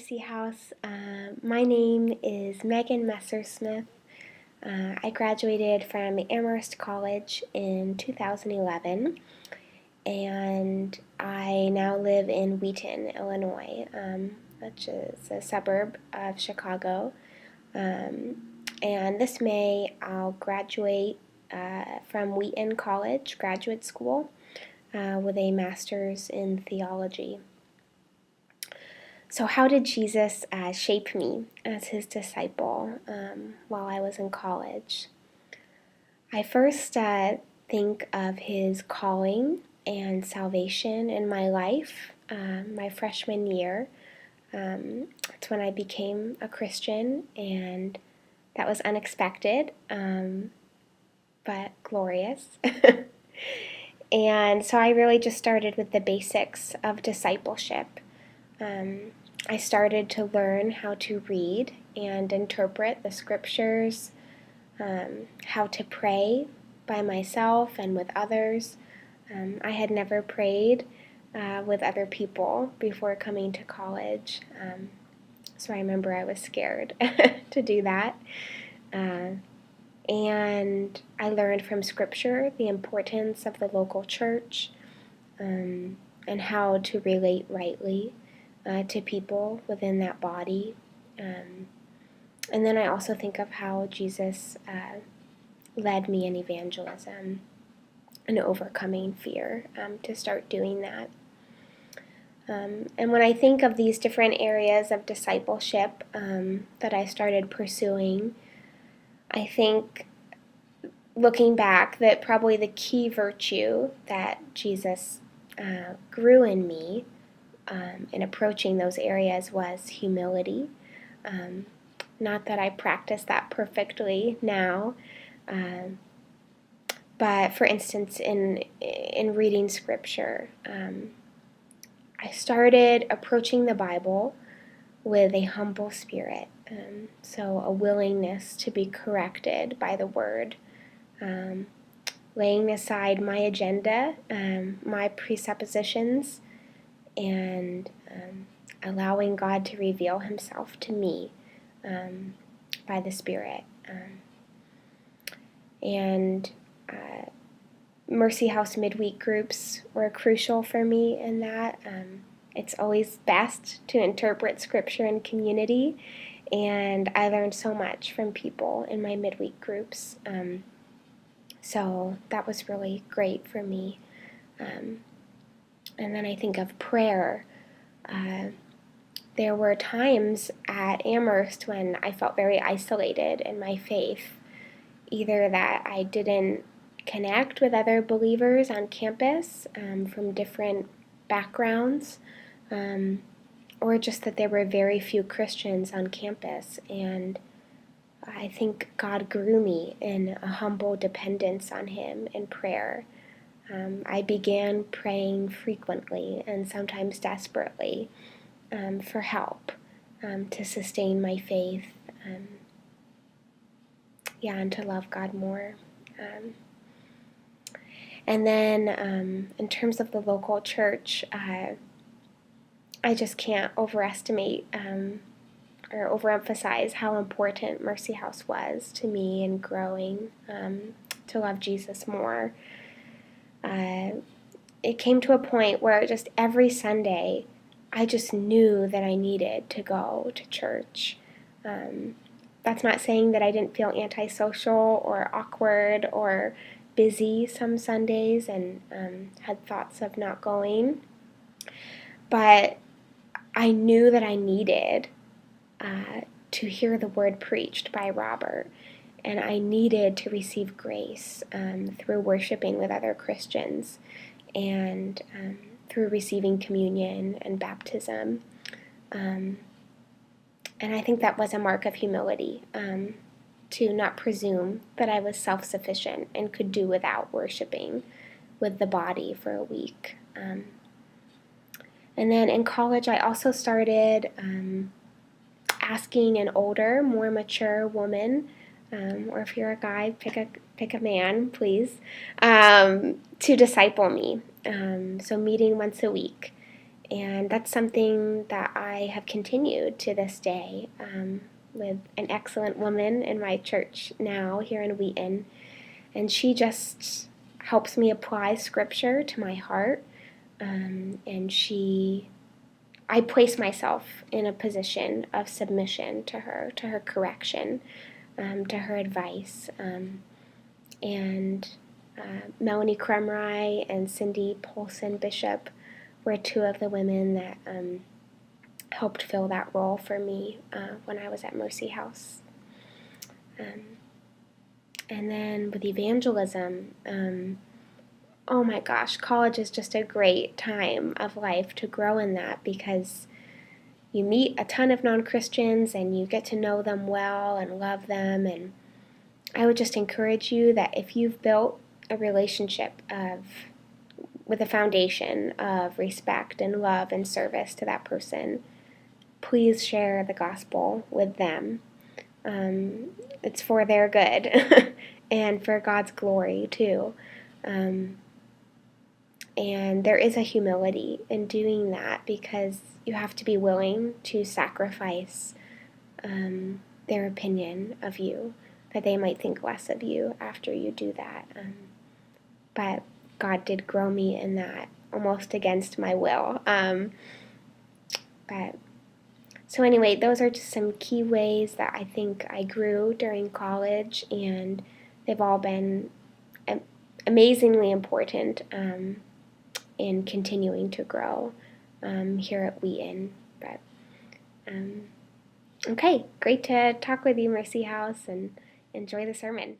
Mercyhouse. My name is Megan Messersmith. I graduated from Amherst College in 2011, and I now live in Wheaton, Illinois, which is a suburb of Chicago. And this May, I'll graduate from Wheaton College Graduate School with a master's in theology. So how did Jesus shape me as his disciple while I was in college? I first think of his calling and salvation in my life my freshman year. That's when I became a Christian, and that was unexpected, but glorious. And so I really just started with the basics of discipleship. I started to learn how to read and interpret the scriptures, how to pray by myself and with others. I had never prayed with other people before coming to college, so I remember I was scared to do that. And I learned from scripture the importance of the local church and how to relate rightly to people within that body. And then I also think of how Jesus led me in evangelism and overcoming fear to start doing that. And when I think of these different areas of discipleship that I started pursuing, I think, looking back, that probably the key virtue that Jesus grew in me in approaching those areas was humility. Not that I practice that perfectly now, but for instance, in reading scripture, I started approaching the Bible with a humble spirit, so a willingness to be corrected by the Word, laying aside my agenda, my presuppositions, and allowing God to reveal himself to me by the Spirit. And Mercyhouse midweek groups were crucial for me in that. It's always best to interpret Scripture in community, and I learned so much from people in my midweek groups. So that was really great for me. And then I think of prayer. There were times at Amherst when I felt very isolated in my faith, either that I didn't connect with other believers on campus from different backgrounds, or just that there were very few Christians on campus. And I think God grew me in a humble dependence on him in prayer. I began praying frequently and sometimes desperately for help to sustain my faith, and to love God more. And then in terms of the local church, I just can't overestimate or overemphasize how important Mercyhouse was to me in growing to love Jesus more. It came to a point where just every Sunday I just knew that I needed to go to church. That's not saying that I didn't feel antisocial or awkward or busy some Sundays and had thoughts of not going, but I knew that I needed to hear the word preached by Robert, and I needed to receive grace through worshiping with other Christians and through receiving communion and baptism. And I think that was a mark of humility, to not presume that I was self-sufficient and could do without worshiping with the body for a week. And then in college, I also started asking an older, more mature woman, or if you're a guy, pick a man, please, to disciple me. So meeting once a week And that's something that I have continued to this day with an excellent woman in my church now here in Wheaton. And she just helps me apply scripture to my heart. I place myself in a position of submission to her correction, to her advice. And Melanie Kremrye and Cindy Polson Bishop were two of the women that helped fill that role for me when I was at Mercyhouse. And then with evangelism, oh my gosh, college is just a great time of life to grow in that, because you meet a ton of non-Christians and you get to know them well and love them. And I would just encourage you that if you've built a relationship with a foundation of respect and love and service to that person, please share the gospel with them. It's for their good and for God's glory too. And there is a humility in doing that, because you have to be willing to sacrifice their opinion of you, that they might think less of you after you do that. But God did grow me in that, almost against my will. So anyway, those are just some key ways that I think I grew during college, and they've all been amazingly important in continuing to grow here at Wheaton. But okay, great to talk with you, Mercyhouse, and enjoy the sermon.